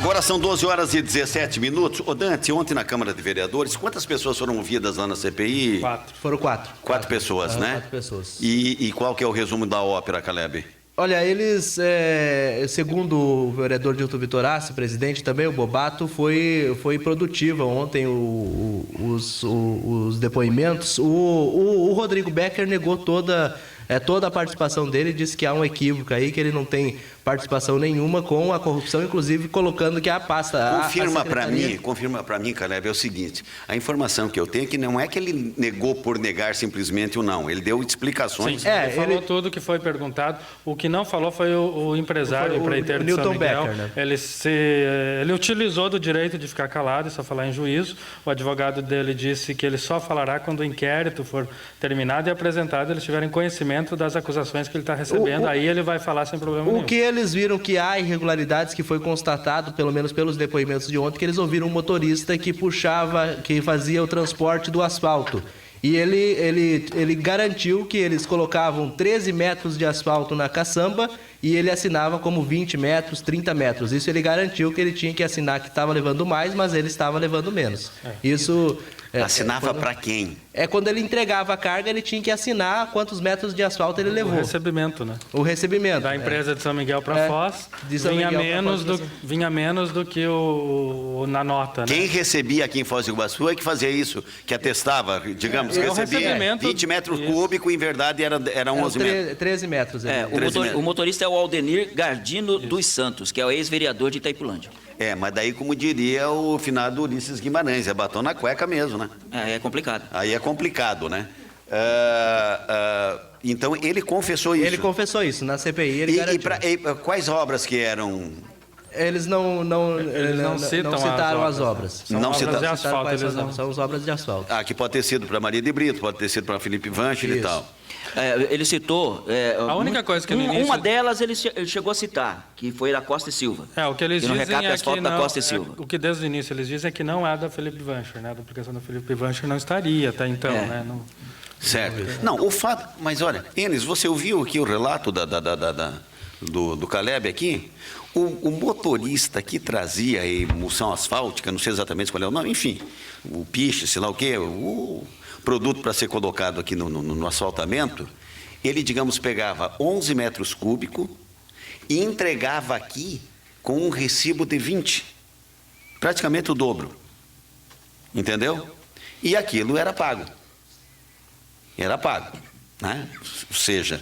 Agora são 12 horas e 17 minutos. Ô Dante, ontem na Câmara de Vereadores, quantas pessoas foram ouvidas lá na CPI? 4. Foram 4. 4 pessoas, né? 4 pessoas. E qual que é o resumo da ópera, Caleb? Olha, eles, segundo o vereador Dilton Vitorassi, presidente também, o Bobato, foi produtiva ontem os depoimentos. O Rodrigo Becker negou toda a participação dele, disse que há um equívoco aí, que ele não tem participação nenhuma com a corrupção, inclusive colocando que a pasta... Confirma para mim, Caleb, é o seguinte, a informação que eu tenho é que não é que ele negou por negar simplesmente ou não, ele deu explicações. Sim, ele falou tudo que foi perguntado, o que não falou foi o empresário empreiteiro de São Miguel. Becker, né? Ele utilizou do direito de ficar calado e só falar em juízo. O advogado dele disse que ele só falará quando o inquérito for terminado e apresentado, eles tiverem conhecimento das acusações que ele está recebendo, aí ele vai falar sem problema nenhum. O que eles viram que há irregularidades, que foi constatado, pelo menos pelos depoimentos de ontem, que eles ouviram um motorista que fazia o transporte do asfalto. E ele garantiu que eles colocavam 13 metros de asfalto na caçamba e ele assinava como 20 metros, 30 metros. Isso ele garantiu que ele tinha que assinar que estava levando mais, mas ele estava levando menos. Isso... Assinava para quem? Quando ele entregava a carga, ele tinha que assinar quantos metros de asfalto ele levou. O recebimento, né? O recebimento. Da empresa de São Miguel para Foz, vinha menos do que na nota, né? Quem recebia aqui em Foz do Iguaçu é que fazia isso, que atestava, digamos, recebia 20 metros cúbicos, em verdade era 11 metros. 13 metros. O motorista é o Aldenir Gardino dos Santos, que é o ex-vereador de Itaipulândia. Mas daí, como diria o finado Ulisses Guimarães, é batom na cueca mesmo, né? É complicado. Aí é complicado, né? Então, ele confessou isso. Ele confessou isso, na CPI ele garantiu. E quais obras que eram... Eles não citaram as obras. São obras de asfalto. São as obras de asfalto. Que pode ter sido para Maria de Brito, pode ter sido para Felipe Vancher e tal. Ele citou... a única coisa que no início... Uma delas ele chegou a citar, que foi da Costa e Silva. O que eles dizem é que da Costa e Silva. O que desde o início eles dizem é que não é da Felipe Vancher, né? A duplicação da Felipe Vancher não estaria até então, né? Não... Certo. Não, o fato... Mas olha, Enes, você ouviu aqui o relato do Caleb aqui? O motorista que trazia a emulsão asfáltica, não sei exatamente qual é o nome, enfim, o piche, sei lá o quê, o produto para ser colocado aqui no asfaltamento, ele, digamos, pegava 11 metros cúbicos e entregava aqui com um recibo de 20, praticamente o dobro, entendeu? E aquilo era pago, né? Ou seja...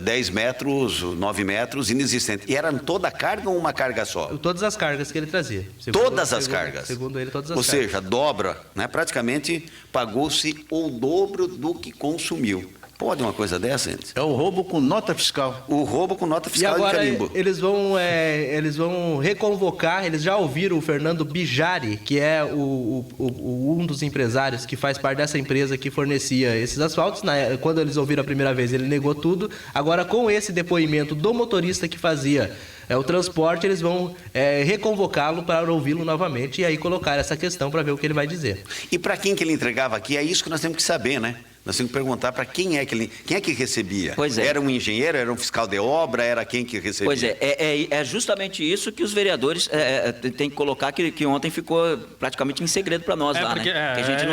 10 metros, 9 metros, inexistente. E era toda a carga ou uma carga só? Todas as cargas que ele trazia. Todas as cargas? Segundo ele, todas as cargas. Ou seja, dobra, né? Praticamente pagou-se o dobro do que consumiu. Pode uma coisa dessa, gente? É o roubo com nota fiscal. O roubo com nota fiscal e agora, de carimbo. Eles vão reconvocar, eles já ouviram o Fernando Bijari, que é um dos empresários que faz parte dessa empresa que fornecia esses asfaltos. Quando eles ouviram a primeira vez, ele negou tudo. Agora, com esse depoimento do motorista que fazia o transporte, eles vão reconvocá-lo para ouvi-lo novamente e aí colocar essa questão para ver o que ele vai dizer. E para quem que ele entregava aqui? É isso que nós temos que saber, né? Nós temos que perguntar para quem é que recebia. Pois é. Era um engenheiro, era um fiscal de obra, era quem que recebia? Pois é justamente isso que os vereadores têm que colocar, que ontem ficou praticamente em segredo para nós lá, né? Que a gente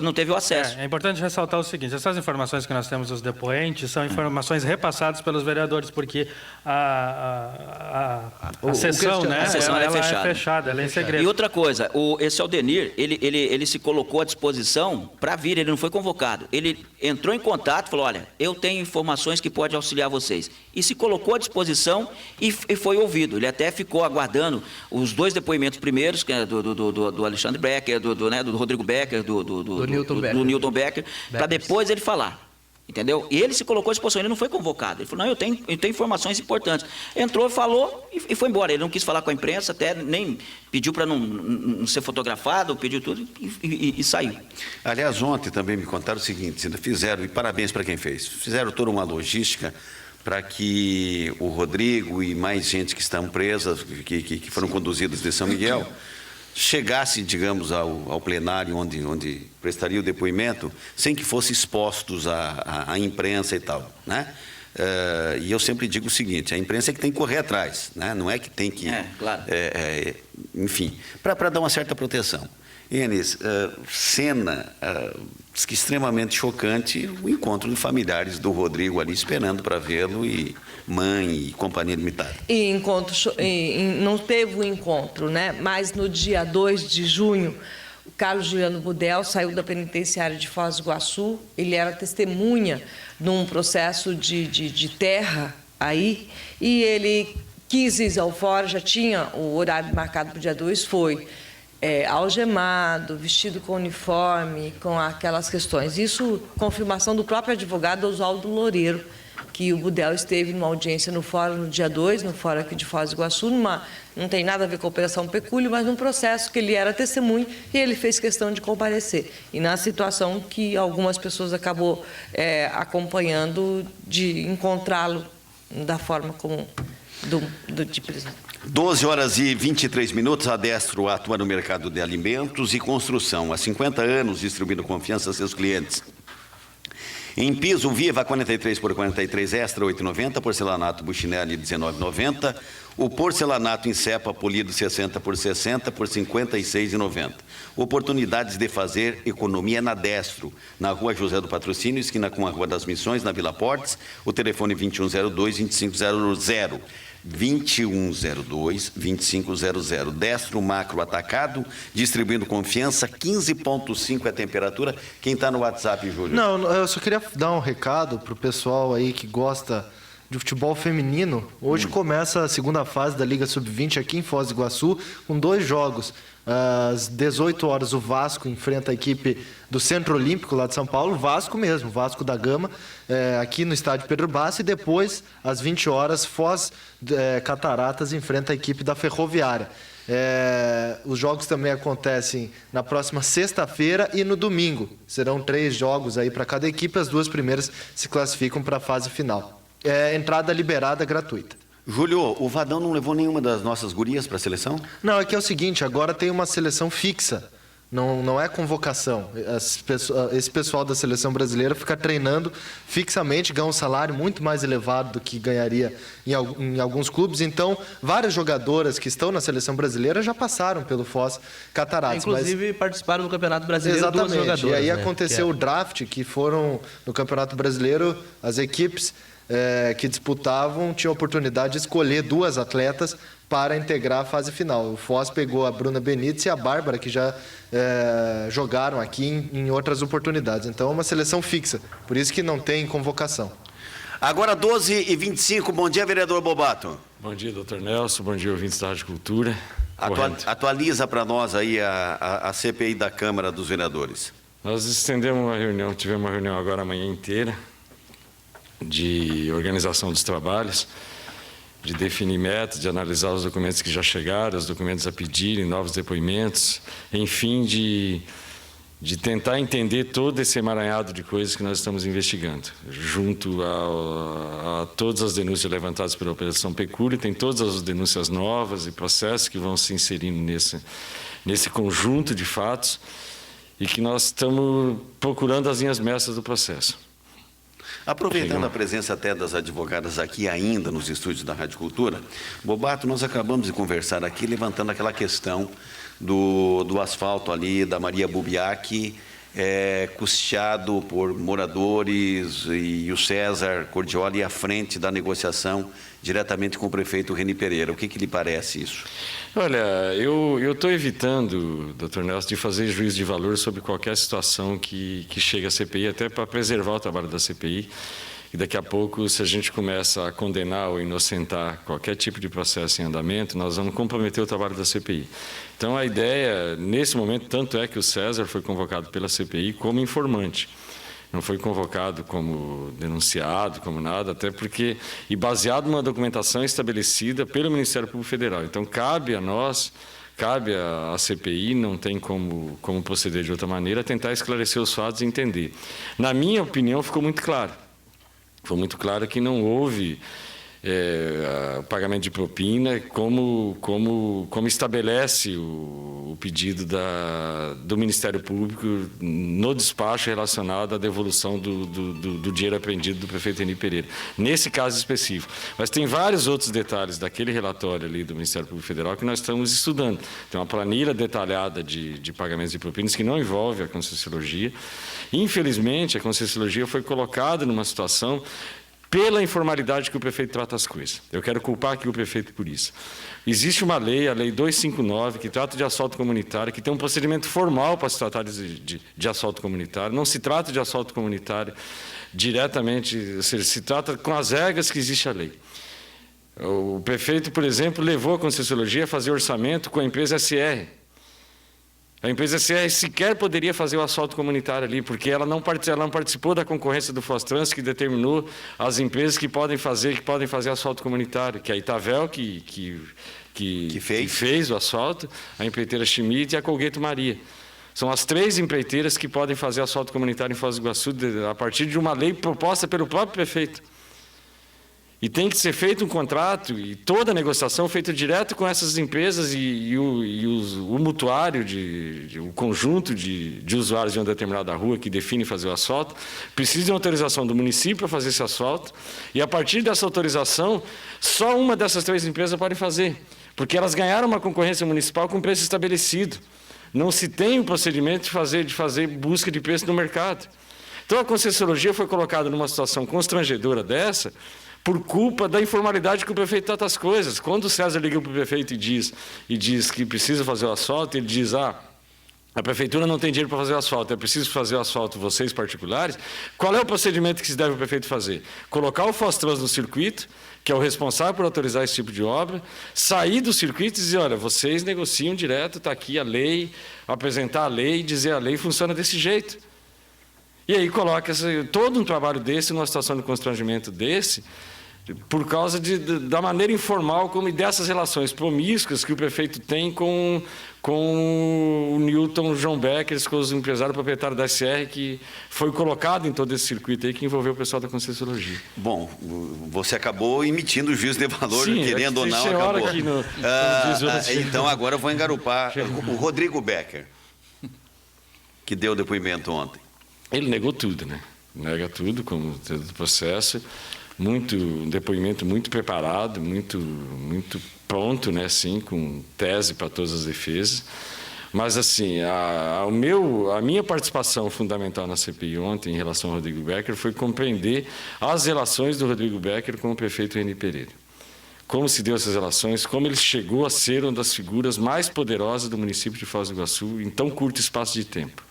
não teve o acesso. É importante ressaltar o seguinte, essas informações que nós temos dos depoentes são informações repassadas pelos vereadores, porque a sessão, né? A sessão ela é fechada, ela é em segredo. E outra coisa, esse Aldenir, ele se colocou à disposição para vir, ele não foi convocado. Ele entrou em contato, falou, olha, eu tenho informações que podem auxiliar vocês. E se colocou à disposição e foi ouvido. Ele até ficou aguardando os 2 depoimentos primeiros, que é do Alexandre Becker, do Rodrigo Becker, do Newton Becker, para depois ele falar. Entendeu? E ele se colocou à disposição, ele não foi convocado. Ele falou, não, eu tenho informações importantes. Entrou, falou e foi embora. Ele não quis falar com a imprensa, até nem pediu para não ser fotografado, pediu tudo e saiu. Aliás, ontem também me contaram o seguinte, fizeram, e parabéns para quem fez, fizeram toda uma logística para que o Rodrigo e mais gente que estão presas, que foram conduzidos de São Miguel, chegasse, digamos, ao plenário onde prestaria o depoimento, sem que fossem expostos à imprensa e tal, né? E eu sempre digo o seguinte, a imprensa é que tem que correr atrás, né? Não é que tem que... claro. Enfim, para dar uma certa proteção. Enes, cena diz que extremamente chocante o encontro de familiares do Rodrigo ali esperando para vê-lo, e mãe e companhia limitada. Não teve o encontro, né? Mas no dia 2 de junho, o Carlos Juliano Budel saiu da penitenciária de Foz do Iguaçu. Ele era testemunha num processo de terra aí, e ele quis ir ao fora, já tinha o horário marcado para o dia 2, foi algemado, vestido com uniforme, com aquelas questões. Isso, confirmação do próprio advogado Oswaldo Loureiro, que o Budel esteve numa audiência no fórum no dia 2, no fórum aqui de Foz do Iguaçu, não tem nada a ver com a Operação Pecúlio, mas num processo que ele era testemunha e ele fez questão de comparecer. E na situação que algumas pessoas acabou acompanhando, de encontrá-lo da forma como de prisão. 12 horas e 23 minutos, a Destro atua no mercado de alimentos e construção. Há 50 anos, distribuindo confiança a seus clientes. Em piso Viva, 43 por 43 Extra, 8,90. Porcelanato Buchinelli, 19,90. O porcelanato em cepa polido, 60 por 60, por 56,90. Oportunidades de fazer economia na Destro, na Rua José do Patrocínio, esquina com a Rua das Missões, na Vila Portes. O telefone 2102-2500. 2102-2500. Destro Macro Atacado, distribuindo confiança, 15,5 é a temperatura. Quem está no WhatsApp, Júlio? Não, eu só queria dar um recado para o pessoal aí que gosta de futebol feminino. Hoje começa a segunda fase da Liga Sub-20 aqui em Foz do Iguaçu, com 2 jogos. Às 18 horas, o Vasco enfrenta a equipe do Centro Olímpico, lá de São Paulo, Vasco mesmo, Vasco da Gama, aqui no estádio Pedro Bassi. E depois, às 20 horas, Foz Cataratas enfrenta a equipe da Ferroviária. Os jogos também acontecem na próxima sexta-feira e no domingo. Serão 3 jogos aí para cada equipe, as 2 primeiras se classificam para a fase final. Entrada liberada gratuita. Júlio, o Vadão não levou nenhuma das nossas gurias para a seleção? Não, é que é o seguinte, agora tem uma seleção fixa, não é convocação. Esse pessoal da seleção brasileira fica treinando fixamente, ganha um salário muito mais elevado do que ganharia em alguns clubes. Então, várias jogadoras que estão na seleção brasileira já passaram pelo Foz Cataratas. Inclusive, participaram do Campeonato Brasileiro. Exatamente. 2 jogadoras, E aí né? aconteceu o draft, que foram no Campeonato Brasileiro, as equipes que disputavam tinham a oportunidade de escolher 2 atletas para integrar a fase final. O Foz pegou a Bruna Benítez e a Bárbara, que já jogaram aqui em outras oportunidades. Então é uma seleção fixa, por isso que não tem convocação. Agora 12h25, bom dia, vereador Bobato. Bom dia, doutor Nelson, bom dia, ouvintes da Rádio Cultura. Atualiza para nós aí a CPI da Câmara dos Vereadores. Nós estendemos uma reunião, tivemos uma reunião agora a manhã inteira, de organização dos trabalhos, de definir metas, de analisar os documentos que já chegaram, os documentos a pedirem, novos depoimentos, enfim, de tentar entender todo esse emaranhado de coisas que nós estamos investigando. Junto a todas as denúncias levantadas pela Operação Pecúlio, tem todas as denúncias novas e processos que vão se inserindo nesse conjunto de fatos e que nós estamos procurando as linhas mestras do processo. Aproveitando a presença até das advogadas aqui ainda nos estúdios da Rádio Cultura, Bobato, nós acabamos de conversar aqui levantando aquela questão do asfalto ali da Maria Bubiac, custeado por moradores, e o César Cordioli à frente da negociação diretamente com o prefeito Reni Pereira. O que lhe parece isso? Olha, eu estou evitando, doutor Nelson, de fazer juízo de valor sobre qualquer situação que chegue à CPI, até para preservar o trabalho da CPI. E daqui a pouco, se a gente começa a condenar ou inocentar qualquer tipo de processo em andamento, nós vamos comprometer o trabalho da CPI. Então, a ideia, nesse momento, tanto é que o César foi convocado pela CPI como informante. Não foi convocado como denunciado, como nada, até porque, e baseado numa documentação estabelecida pelo Ministério Público Federal. Então, cabe a nós, cabe à CPI, não tem como proceder de outra maneira, tentar esclarecer os fatos e entender. Na minha opinião, ficou muito claro. Foi muito claro que não houve o pagamento de propina, como estabelece o pedido do Ministério Público no despacho relacionado à devolução do dinheiro apreendido do prefeito Eni Pereira, nesse caso específico. Mas tem vários outros detalhes daquele relatório ali do Ministério Público Federal que nós estamos estudando. Tem uma planilha detalhada de pagamentos de propinas que não envolve a Conscienciologia. Infelizmente, a Conscienciologia foi colocada numa situação pela informalidade que o prefeito trata as coisas. Eu quero culpar aqui o prefeito por isso. Existe uma lei, a Lei 259, que trata de assalto comunitário, que tem um procedimento formal para se tratar de assalto comunitário. Não se trata de assalto comunitário diretamente, ou seja, se trata com as regras que existe a lei. O prefeito, por exemplo, levou a Conscienciologia a fazer orçamento com a empresa SR. A empresa SR sequer poderia fazer o assalto comunitário ali, porque ela não participou da concorrência do Fostrans, que determinou as empresas que podem fazer assalto comunitário, que é a Itavel, que fez o assalto, a empreiteira Schmidt e a Colgueto Maria. São as 3 empreiteiras que podem fazer assalto comunitário em Foz do Iguaçu a partir de uma lei proposta pelo próprio prefeito. E tem que ser feito um contrato e toda a negociação feita direto com essas empresas e o mutuário, o conjunto de usuários de uma determinada rua que define fazer o asfalto, precisa de uma autorização do município para fazer esse asfalto, e a partir dessa autorização, só uma dessas 3 empresas pode fazer, porque elas ganharam uma concorrência municipal com preço estabelecido. Não se tem o procedimento de fazer busca de preço no mercado. Então a Conscienciologia foi colocada numa situação constrangedora dessa, por culpa da informalidade que o prefeito trata as coisas. Quando o César liga para o prefeito e diz que precisa fazer o asfalto, ele diz, a prefeitura não tem dinheiro para fazer o asfalto, é preciso fazer o asfalto vocês particulares. Qual é o procedimento que se deve o prefeito fazer? Colocar o Fostrans no circuito, que é o responsável por autorizar esse tipo de obra, sair do circuito e dizer, olha, vocês negociam direto, está aqui a lei, apresentar a lei e dizer a lei funciona desse jeito. E aí coloca todo um trabalho desse, numa situação de constrangimento desse, por causa da maneira informal e dessas relações promíscuas que o prefeito tem com o Newton João Becker, esposo do empresário proprietário da SR, que foi colocado em todo esse circuito aí que envolveu o pessoal da Conscienciologia. Bom, você acabou emitindo o juízo de valor, sim, querendo ou não, acabou. Aqui então agora eu vou engarupar o Rodrigo Becker, que deu o depoimento ontem. Ele negou tudo, né? Nega tudo, como todo o processo. Um depoimento muito preparado, muito pronto, né? Assim, com tese para todas as defesas. Mas, assim, a minha participação fundamental na CPI ontem, em relação ao Rodrigo Becker, foi compreender as relações do Rodrigo Becker com o prefeito Eni Pereira. Como se deu essas relações, como ele chegou a ser uma das figuras mais poderosas do município de Foz do Iguaçu em tão curto espaço de tempo.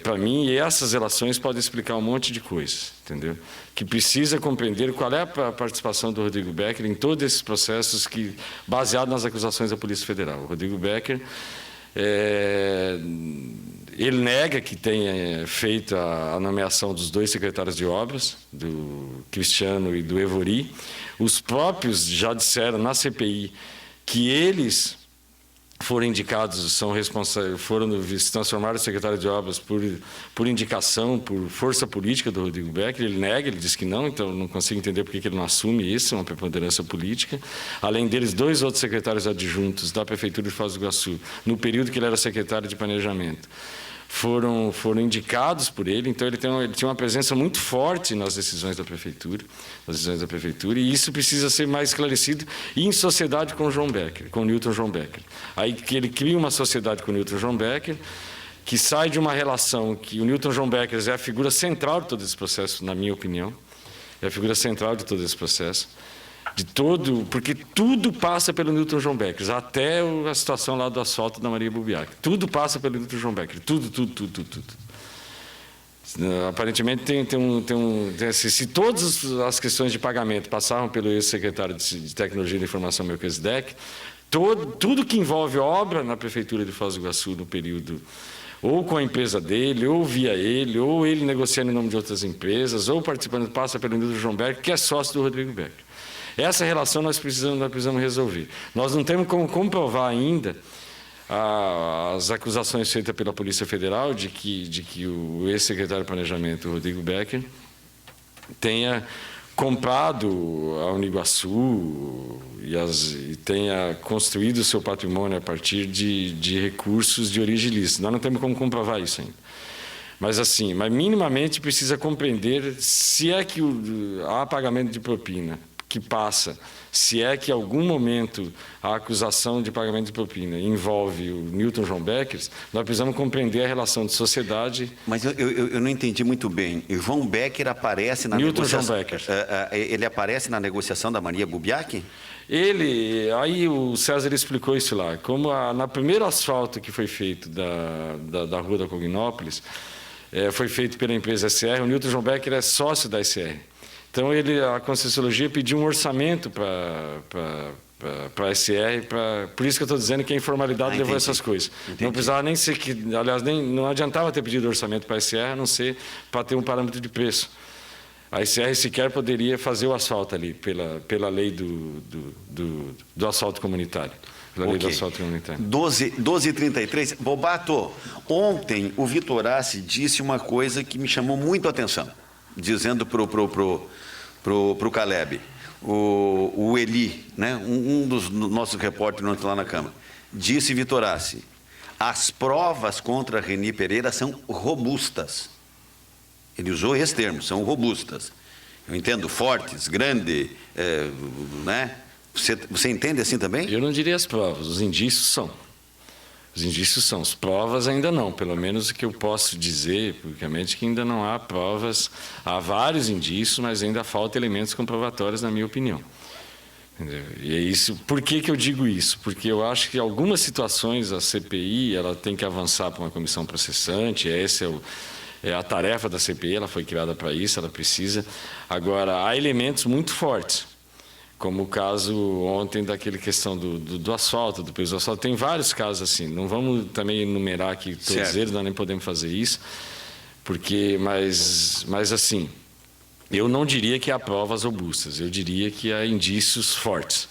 Para mim, essas relações podem explicar um monte de coisas, entendeu? Que precisa compreender qual é a participação do Rodrigo Becker em todos esses processos baseados nas acusações da Polícia Federal. O Rodrigo Becker, ele nega que tenha feito a nomeação dos 2 secretários de obras, do Cristiano e do Evori. Os próprios já disseram na CPI que eles foram indicados, se transformaram em secretário de obras por indicação, por força política do Rodrigo Becker. Ele nega, ele diz que não, então não consigo entender por que ele não assume isso, é uma preponderância política. Além deles, 2 outros secretários adjuntos da Prefeitura de Foz do Iguaçu, no período que ele era secretário de Planejamento, foram indicados por ele, então ele tinha uma presença muito forte nas decisões da Prefeitura, e isso precisa ser mais esclarecido em sociedade com o João Becker, com o Newton João Becker. Aí que ele cria uma sociedade com o Newton João Becker, que sai de uma relação que o Newton João Becker é a figura central de todo esse processo, na minha opinião, é a figura central de todo esse processo, porque tudo passa pelo Newton João Becker, até a situação lá do asfalto da Maria Bubiac. Tudo passa pelo Newton João Becker, tudo. Aparentemente se todas as questões de pagamento passavam pelo ex-secretário de Tecnologia e Informação, Melquisedeque, tudo que envolve obra na Prefeitura de Foz do Iguaçu no período, ou com a empresa dele, ou via ele, ou ele negociando em nome de outras empresas, ou participando, passa pelo Newton João Becker, que é sócio do Rodrigo Becker. Essa relação nós precisamos resolver. Nós não temos como comprovar ainda as acusações feitas pela Polícia Federal de que o ex-secretário de Planejamento, Rodrigo Becker, tenha comprado a Uniguaçu e tenha construído o seu patrimônio a partir de recursos de origem ilícita. Nós não temos como comprovar isso ainda. Mas assim, minimamente precisa compreender se é que há pagamento de propina que passa, se é que em algum momento a acusação de pagamento de propina envolve o Newton João Beckers, nós precisamos compreender a relação de sociedade. Mas eu não entendi muito bem. O João Becker aparece na Newton negociação... João Beckers. Ele aparece na negociação da Maria Bubiak? Aí o César explicou isso lá, como na primeiro asfalto que foi feito da Rua da Cognópolis, foi feito pela empresa SR, o Newton João Becker é sócio da SR. Então, a Concessiologia pediu um orçamento para a SR, por isso que eu estou dizendo que a informalidade levou essas coisas. Entendi. Não precisava nem ser aliás, não adiantava ter pedido orçamento para a SR, a não ser para ter um parâmetro de preço. A SR sequer poderia fazer o asfalto ali, pela lei do asfalto comunitário. Pela lei do asfalto comunitário. 12h33. Bobato, ontem o Vitorassi disse uma coisa que me chamou muito a atenção, dizendo pro Caleb, o Eli, né, um dos nossos repórteres ontem lá na Câmara, disse Vitorassi, as provas contra Reni Pereira são robustas. Ele usou esse termo, são robustas. Eu entendo, fortes, grande, né? Você entende assim também? Eu não diria as provas, os indícios são. Os indícios são, as provas ainda não. Pelo menos o que eu posso dizer publicamente que ainda não há provas. Há vários indícios, mas ainda falta elementos comprovatórios, na minha opinião. Entendeu? E é isso. Por que eu digo isso? Porque eu acho que em algumas situações a CPI ela tem que avançar para uma comissão processante. Essa é a tarefa da CPI, ela foi criada para isso, ela precisa. Agora, há elementos muito fortes, como o caso ontem daquele questão do asfalto, do peso do asfalto. Tem vários casos assim, não vamos também enumerar aqui todos eles, nós nem podemos fazer isso, mas assim, eu não diria que há provas robustas, eu diria que há indícios fortes.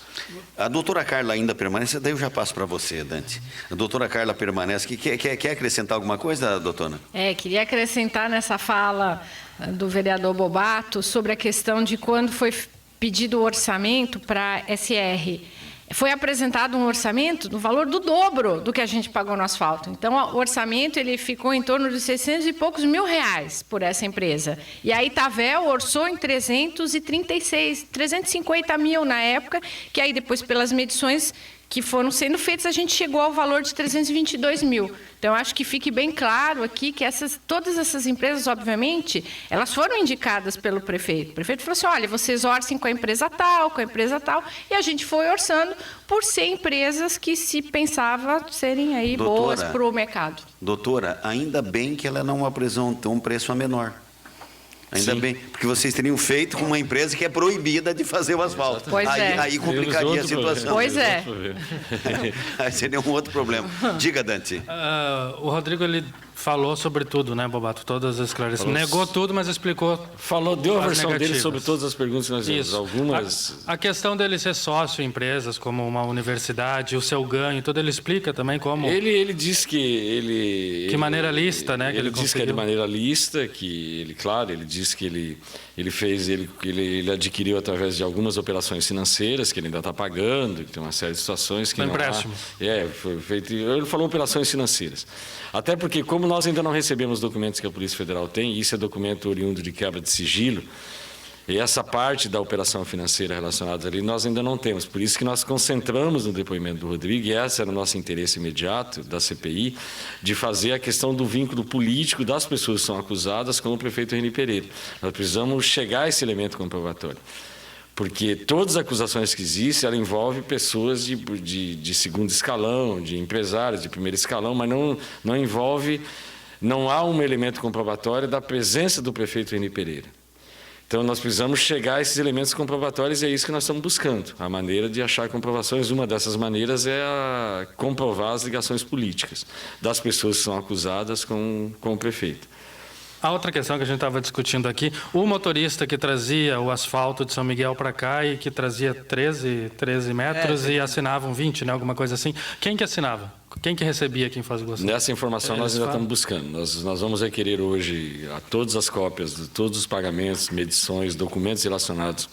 A doutora Carla ainda permanece, daí eu já passo para você, Dante. A doutora Carla permanece, quer acrescentar alguma coisa, doutora? Queria acrescentar nessa fala do vereador Bobato sobre a questão de quando foi pedido o orçamento para a SR. Foi apresentado um orçamento no valor do dobro do que a gente pagou no asfalto. Então, o orçamento ele ficou em torno de 600 e poucos mil reais por essa empresa. E a Itavel orçou em 350 mil na época, que aí depois, pelas medições que foram sendo feitas, a gente chegou ao valor de 322 mil. Então, acho que fique bem claro aqui que todas essas empresas, obviamente, elas foram indicadas pelo prefeito. O prefeito falou assim, olha, vocês orcem com a empresa tal, e a gente foi orçando por ser empresas que se pensava serem aí boas para o mercado. Doutora, ainda bem que ela não apresentou um preço a menor. Ainda Sim. bem, porque vocês teriam feito com uma empresa que é proibida de fazer o asfalto. Pois aí complicaria a situação. Pois é. Aí seria um outro problema. Diga, Dante. O Rodrigo, ele falou sobre tudo, né, Bobato? Todas as esclarecimentos. Negou tudo, mas explicou. Deu a as versão dele negativas. sobre todas as perguntas que nós fizemos. Algumas... A questão dele ser sócio em empresas como uma universidade, o seu ganho, tudo, ele explica também como... Ele diz que ele... Que maneira lícita, né? Ele diz que é de maneira lícita, que ele, claro, ele diz que ele adquiriu através de algumas operações financeiras, que ele ainda está pagando, que tem uma série de situações que Um não empréstimo. foi feito... Ele falou operações financeiras. Até porque, como nós ainda não recebemos documentos que a Polícia Federal tem, e isso é documento oriundo de quebra de sigilo, e essa parte da operação financeira relacionada ali, nós ainda não temos. Por isso que nós concentramos no depoimento do Rodrigo, e esse era o nosso interesse imediato da CPI, de fazer a questão do vínculo político das pessoas que são acusadas com o prefeito Reni Pereira. Nós precisamos chegar a esse elemento comprovatório. Porque todas as acusações que existem, ela envolve pessoas de segundo escalão, de empresários de primeiro escalão, mas não há um elemento comprobatório da presença do prefeito Reni Pereira. Então, nós precisamos chegar a esses elementos comprobatórios e é isso que nós estamos buscando. A maneira de achar comprovações, uma dessas maneiras é comprovar as ligações políticas das pessoas que são acusadas com o prefeito. A outra questão que a gente estava discutindo aqui, o motorista que trazia o asfalto de São Miguel para cá e que trazia 13 metros e assinavam 20, né, alguma coisa assim. Quem que assinava? Quem que recebia aqui em Foz do Iguaçu? Nessa informação nós Eles ainda falam? estamos buscando. Nós vamos requerer hoje a todas as cópias de todos os pagamentos, medições, documentos relacionados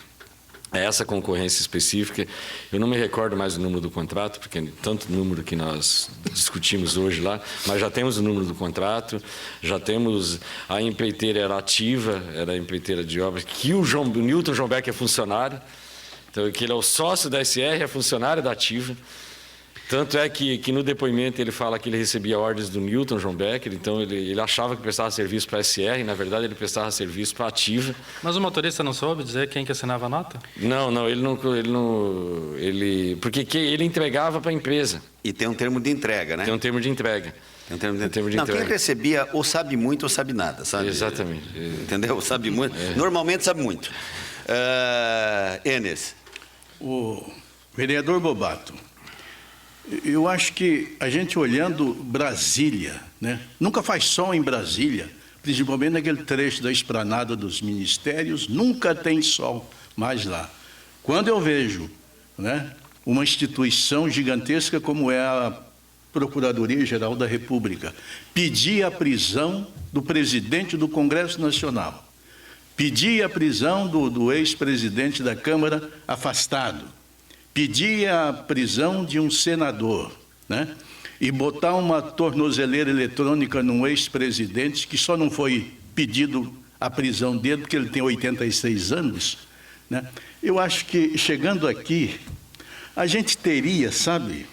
a essa concorrência específica. Eu não me recordo mais o número do contrato, porque é tanto número que nós discutimos hoje lá, mas já temos o número do contrato, já temos a empreiteira era ativa, era a empreiteira de obras, que o Newton João Beck é funcionário, então que ele é o sócio da SR, é funcionário da ativa. Tanto é que no depoimento ele fala que ele recebia ordens do Newton João Becker, então ele achava que prestava serviço para a SR, e na verdade ele prestava serviço para a Ativa. Mas o motorista não soube dizer quem que assinava a nota? Não, porque ele entregava para a empresa. E tem um termo de entrega, né? Tem um termo de entrega. Tem um termo de termo de não, entrega. quem recebia ou sabe muito ou sabe nada, sabe? Exatamente. Entendeu? Sabe muito. Normalmente sabe muito. Enes. O vereador Bobato, eu acho que a gente olhando Brasília, né? Nunca faz sol em Brasília, principalmente naquele trecho da esplanada dos ministérios, nunca tem sol mais lá. Quando eu vejo, né, uma instituição gigantesca como é a Procuradoria-Geral da República pedir a prisão do presidente do Congresso Nacional, pedir a prisão do ex-presidente da Câmara afastado, pedir a prisão de um senador, né? E botar uma tornozeleira eletrônica num ex-presidente que só não foi pedido a prisão dele porque ele tem 86 anos, né? Eu acho que, chegando aqui, a gente teria, sabe,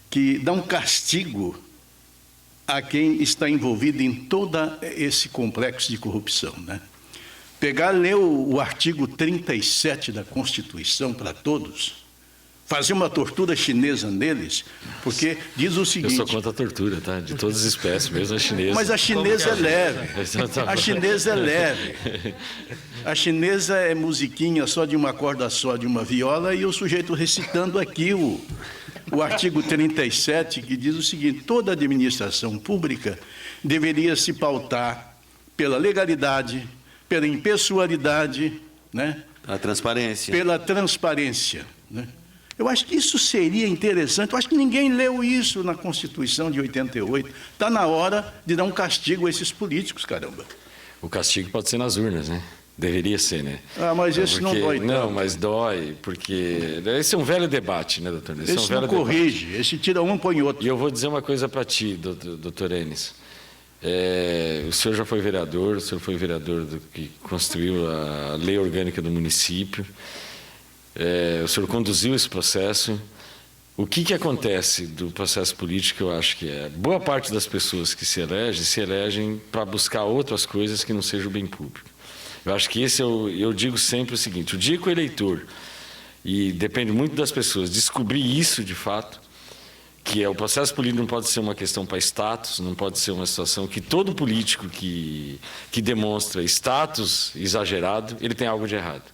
que dar um castigo a quem está envolvido em todo esse complexo de corrupção, né? Pegar, ler o artigo 37 da Constituição para todos, fazer uma tortura chinesa neles, porque diz o seguinte... Eu sou contra a tortura, tá? De todas as espécies, mesmo a chinesa. Mas a chinesa é leve. A chinesa é leve. A chinesa é musiquinha só de uma corda só, de uma viola, e o sujeito recitando aqui o artigo 37, que diz o seguinte: toda administração pública deveria se pautar pela legalidade, pela impessoalidade, né? A transparência. Pela transparência, né? Eu acho que isso seria interessante. Eu acho que ninguém leu isso na Constituição de 88. Está na hora de dar um castigo a esses políticos, caramba. O castigo pode ser nas urnas, né? Deveria ser, né? Ah, mas esse não dói tanto. Não, mas dói, porque... Esse é um velho debate, né, doutor? Esse é um velho não corrige, debate. esse tira um, põe outro. E eu vou dizer uma coisa para ti, doutor Enes. O senhor já foi vereador, o senhor foi vereador que construiu a lei orgânica do município. O senhor conduziu esse processo. O que acontece do processo político, eu acho que boa parte das pessoas que se elegem para buscar outras coisas que não sejam o bem público. Eu acho que eu digo sempre o seguinte: o dia que o eleitor, e depende muito das pessoas, descobrir isso de fato, que o processo político não pode ser uma questão para status, não pode ser uma situação que todo político que demonstra status exagerado, ele tem algo de errado.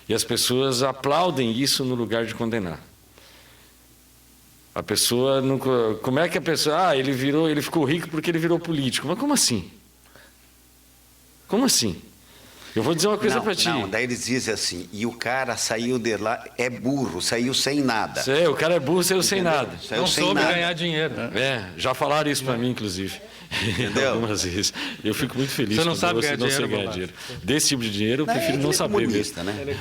E as pessoas aplaudem isso no lugar de condenar. A pessoa não... Como é que a pessoa... ele ficou rico porque ele virou político. Mas como assim? Como assim? Eu vou dizer uma coisa para ti. Não, daí eles dizem assim: e o cara saiu de lá, é burro, saiu sem nada. O cara é burro, saiu sem nada. Não soube ganhar dinheiro. Já falaram isso para mim, inclusive. Entendeu? Algumas vezes. Eu fico muito feliz. Você não sabe ganhar dinheiro, ganhar dinheiro. Desse tipo de dinheiro, eu prefiro não saber mesmo. Né?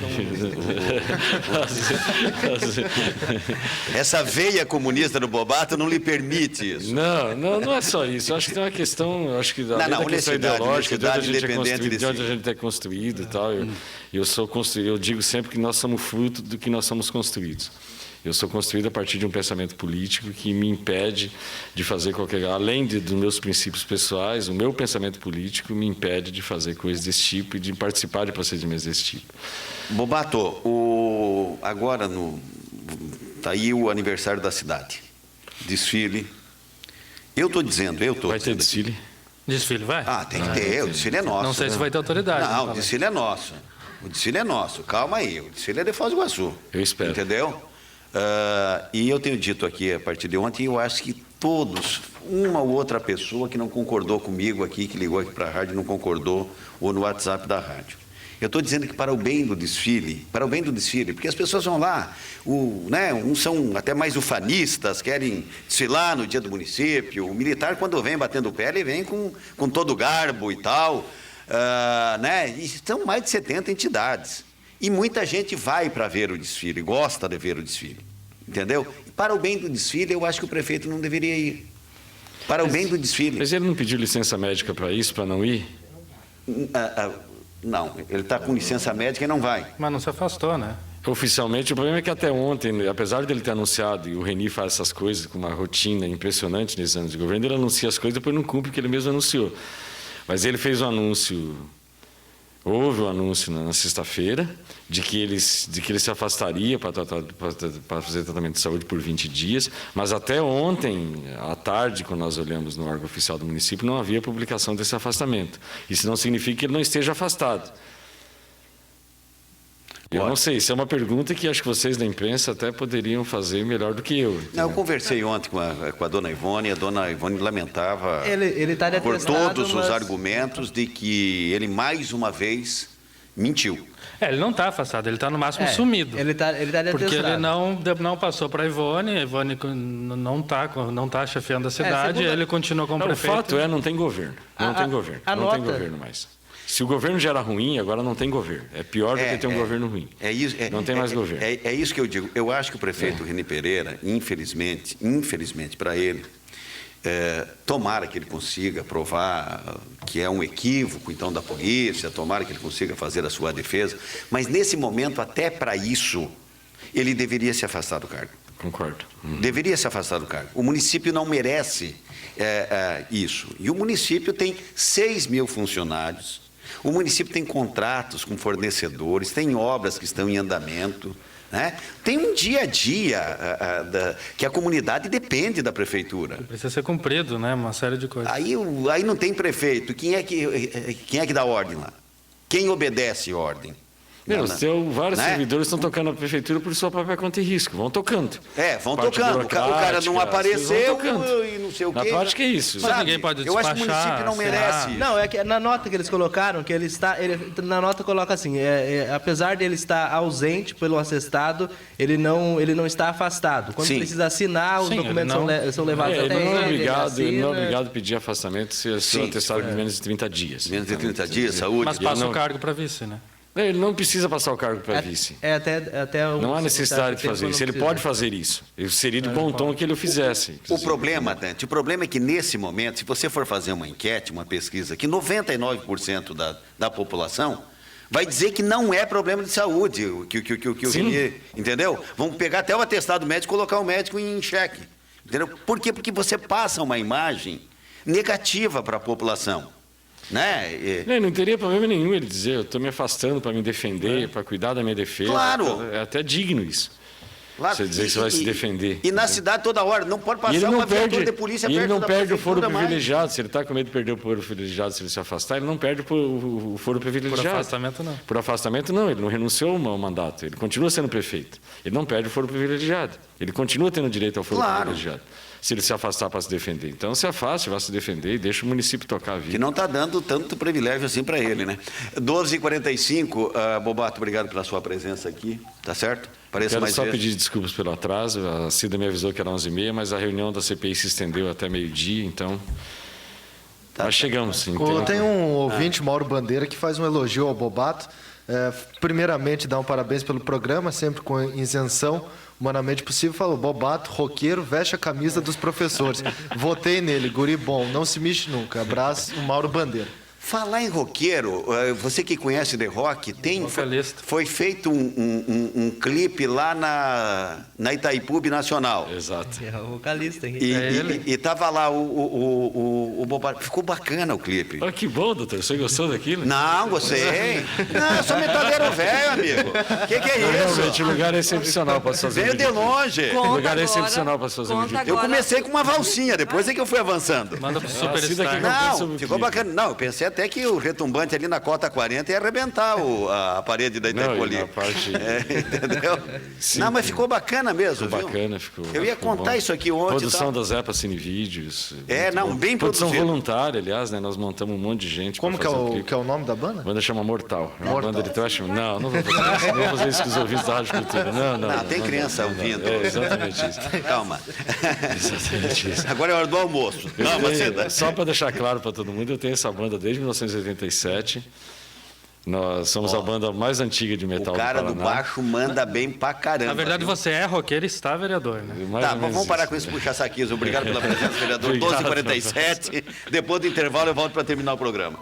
Essa veia comunista do Bobato não lhe permite isso. Não é só isso. Eu acho que tem uma questão, além da questão ideológica, de onde a gente é construído e tal. Eu digo sempre que nós somos fruto do que nós somos construídos. Eu sou construído a partir de um pensamento político que me impede de fazer além dos meus princípios pessoais, o meu pensamento político me impede de fazer coisas desse tipo e de participar de procedimentos desse tipo. Bobato, agora está aí o aniversário da cidade. Desfile. Vai ter desfile? Desfile, vai? Tem que ter, o desfile é nosso. Não sei se vai ter autoridade. Não, o desfile é nosso. O desfile é nosso, calma aí. O desfile é de Foz do Iguaçu. Eu espero. Entendeu? E eu tenho dito aqui, a partir de ontem, eu acho que todos, uma ou outra pessoa que não concordou comigo aqui, que ligou aqui para a rádio, não concordou, ou no WhatsApp da rádio. Eu estou dizendo que para o bem do desfile, porque as pessoas vão lá, uns são até mais ufanistas, querem desfilar no dia do município. O militar, quando vem batendo o pé, ele vem com todo o garbo e tal, E são mais de 70 entidades. E muita gente vai para ver o desfile, gosta de ver o desfile, entendeu? Para o bem do desfile, eu acho que o prefeito não deveria ir. Para o bem do desfile. Mas ele não pediu licença médica para isso, para não ir? Não, ele está com licença médica e não vai. Mas não se afastou, né? Oficialmente, o problema é que até ontem, apesar dele ter anunciado, e o Reni faz essas coisas com uma rotina impressionante nesses anos de governo, ele anuncia as coisas e depois não cumpre o que ele mesmo anunciou. Mas ele fez um anúncio, houve um anúncio na sexta-feira, de que ele se afastaria para fazer tratamento de saúde por 20 dias, mas até ontem, à tarde, quando nós olhamos no órgão oficial do município, não havia publicação desse afastamento. Isso não significa que ele não esteja afastado. Eu não sei, isso é uma pergunta que acho que vocês da imprensa até poderiam fazer melhor do que eu. Não, eu conversei ontem com a dona Ivone, e a dona Ivone lamentava Ele tá por atestado, todos mas... os argumentos de que ele mais uma vez mentiu. Ele não está afastado, ele está no máximo sumido. Ele tá Porque ele atestado. não passou para a Ivone não está chefiando a cidade, ele continua como prefeito. O fato é, não tem governo. Não tem governo. Não tem governo mais. Se o governo já era ruim, agora não tem governo. É pior do que ter um governo ruim. Não tem mais governo. É isso que eu digo. Eu acho que o prefeito Reni Pereira, infelizmente para ele, tomara que ele consiga provar que é um equívoco, então, da polícia, tomara que ele consiga fazer a sua defesa, mas nesse momento, até para isso, ele deveria se afastar do cargo. Concordo. Deveria se afastar do cargo. O município não merece isso. E o município tem 6 mil funcionários. O município tem contratos com fornecedores, tem obras que estão em andamento, né? Tem um dia a dia que a comunidade depende da prefeitura. Precisa ser cumprido, né? Uma série de coisas. Aí não tem prefeito. Quem é que dá ordem lá? Quem obedece ordem? Vários servidores estão tocando a prefeitura por sua própria conta e risco. Vão tocando. Vão tocando. O cara não apareceu e não sei o quê. Na prática é isso. Mas ninguém pode despachar. Eu acho que o município não merece isso. Não, é que na nota que eles colocaram, que na nota coloca assim, apesar de ele estar ausente pelo atestado, ele não está afastado. Quando precisa assinar, os documentos são levados até ele. Ele não é obrigado a pedir afastamento se o atestado de menos de 30 dias. Menos de 30 dias, saúde. Mas passa o cargo para vice, né? Ele não precisa passar o cargo para vice. Não há necessidade de fazer isso. Ele pode fazer isso. Seria de bom tom que ele o fizesse. O problema, Dante, é que nesse momento, se você for fazer uma enquete, uma pesquisa, que 99% da população vai dizer que não é problema de saúde, entendeu? Vamos pegar até o atestado médico e colocar o médico em xeque. Entendeu? Por quê? Porque você passa uma imagem negativa para a população. Não teria problema nenhum ele dizer, eu estou me afastando para me defender, para cuidar da minha defesa. Claro. É até digno isso. Claro. Você dizer que você vai se defender. E na cidade toda hora, não pode passar uma viatura de polícia perto da prefeitura. Ele não perde o foro privilegiado. Se ele está com medo de perder o foro privilegiado, se ele se afastar, ele não perde o foro privilegiado. Por afastamento, não. Por afastamento, não. Ele não renunciou ao mandato. Ele continua sendo prefeito. Ele não perde o foro privilegiado. Ele continua tendo direito ao foro privilegiado. Se ele se afastar para se defender. Então, se afaste, vá se defender e deixa o município tocar a vida. Que não está dando tanto privilégio assim para ele, né? 12h45, Bobato, obrigado pela sua presença aqui, tá certo? Quero só pedir desculpas pelo atraso, a Cida me avisou que era 11h30, mas a reunião da CPI se estendeu até meio-dia, então... Nós chegamos. Tem um ouvinte, Mauro Bandeira, que faz um elogio ao Bobato. Primeiramente, dá um parabéns pelo programa, sempre com isenção, humanamente possível. Falou, Bobato, roqueiro, veste a camisa dos professores. Votei nele, guri bom, não se mexe nunca. Abraço, o Mauro Bandeira. Falar em roqueiro, você que conhece The Rock, foi feito um clipe lá na Itaipu Nacional. Exato. É o vocalista. E estava lá o Bobato. Ficou bacana o clipe. Que bom, doutor. Você gostou daquilo? Não, gostei. Não, eu sou metaleiro velho, amigo. Que é isso? Realmente, o lugar é excepcional para se fazer. Veio de longe. O lugar é excepcional para se fazer um vídeo. Eu comecei com uma valsinha, depois é que eu fui avançando. Manda pro Superstar. Não, ficou bacana. Não, eu pensei até que o retumbante ali na cota 40 ia arrebentar a parede da Não, Itaipu. e na parte... Entendeu? Sim, Não, mas ficou bacana mesmo, ficou viu? bacana, ficou. Eu ia ficou contar bom. isso aqui ontem. Produção tá? da Zepa Cinevídeos. Bem Produção produzido. voluntária, aliás, né? Nós montamos um monte de gente. Como pra que é, fazer o, clipe. que é o nome da banda? A banda chama Mortal. É uma Mortal. banda de thrash. Não vou fazer isso. Não vou fazer isso com os ouvintes da Rádio Cultura. Não, Tem criança ouvindo. É exatamente isso. Calma. Exatamente isso. Agora é hora do almoço. Não, você... Só para deixar claro para todo mundo, eu tenho essa banda desde 1987. Nós somos a banda mais antiga de metal O cara do do Paraná. baixo manda bem pra caramba. Na verdade, viu? você é roqueiro e está vereador, né? Mais Tá, ou menos vamos parar com isso. esse puxa-saquismo. Obrigado pela presença, vereador. Obrigado. 12h47. Depois do intervalo eu volto para terminar o programa.